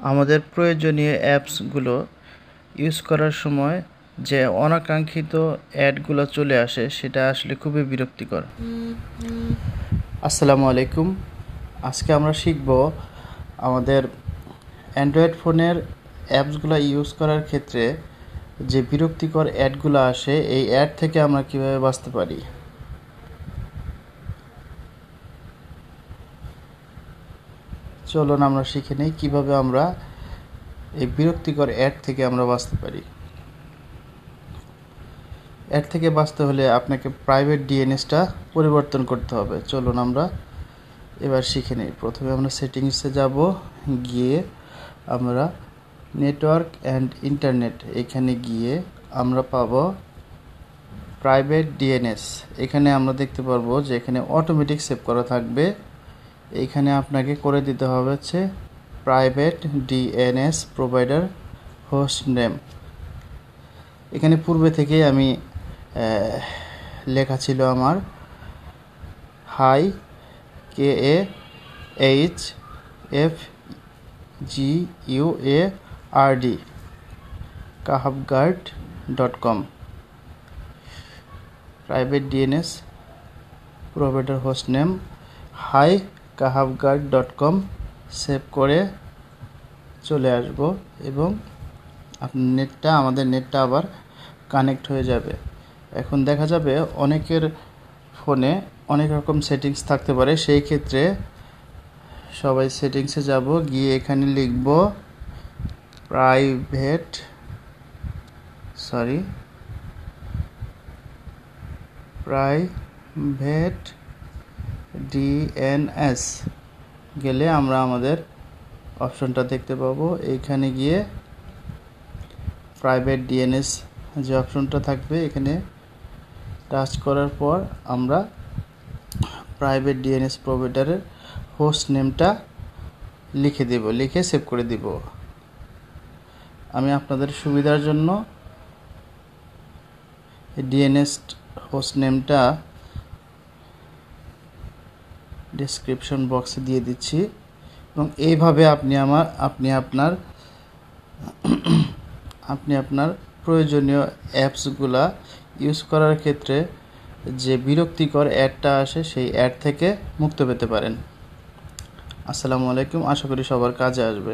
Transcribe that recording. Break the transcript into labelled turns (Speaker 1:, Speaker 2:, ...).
Speaker 1: আমাদের প্রয়োজনীয় অ্যাপসগুলো ইউজ করার সময় যে অনাকাঙ্ক্ষিত অ্যাডগুলো চলে আসে সেটা আসলে খুবই বিরক্তিকর। আসসালামু আলাইকুম। আজকে আমরা শিখব আমাদের অ্যান্ড্রয়েড ফোনের অ্যাপসগুলো ইউজ করার ক্ষেত্রে যে বিরক্তিকর অ্যাডগুলো আসে এই অ্যাড থেকে আমরা কিভাবে বাঁচতে পারি। চলুন আমরা শিখে নিই কীভাবে আমরা এই বিরক্তিকর অ্যাড থেকে আমরা বাঁচতে পারি। অ্যাড থেকে বাঁচতে হলে আপনাকে প্রাইভেট ডিএনএসটা পরিবর্তন করতে হবে। চলুন আমরা এবার শিখে নিই। প্রথমে আমরা সেটিংসে যাব, গিয়ে আমরা নেটওয়ার্ক অ্যান্ড ইন্টারনেট এখানে গিয়ে আমরা পাবো প্রাইভেট ডিএনএস। এখানে আমরা দেখতে পারবো যে এখানে অটোমেটিক সেভ করা থাকবে। এইখানে আপনাকে করে দিতে হবে হচ্ছে private DNS provider host name. এখানে পূর্বে থেকেই আমি লেখা ছিল আমার হাই KAHFGUARD kahabgard.com private DNS provider host name হাই kahabgard.com সেভ করে চলে আসব এবং আমাদের নেটটা আবার কানেক্ট হয়ে যাবে। এখন দেখা যাবে অনেকের ফোনে অনেক রকম সেটিংস থাকতে পারে। সেই ক্ষেত্রে সবাই সেটিংসে যাব, গিয়ে এখানে লিখব প্রাইভেট ডিএনএস গেলে আমরা আমাদের অপশনটা দেখতে পাবো। এইখানে গিয়ে প্রাইভেট ডিএনএস যে অপশনটা থাকবে এখানে টাচ করার পর আমরা প্রাইভেট ডিএনএস প্রোভাইডারের হোস্ট নেমটা লিখে সেভ করে দিব। আমি আপনাদের সুবিধার জন্য ডিএনএস হোস্ট নেমটা ডেসক্রিপশন বক্সে দিয়ে দিচ্ছি এবং এইভাবে আপনি আপনার প্রয়োজনীয় অ্যাপসগুলা ইউজ করার ক্ষেত্রে যে বিরক্তিকর অ্যাডটা আসে সেই অ্যাড থেকে মুক্ত পেতে পারেন। আসসালামু আলাইকুম। আশা করি সবার কাজে আসবে।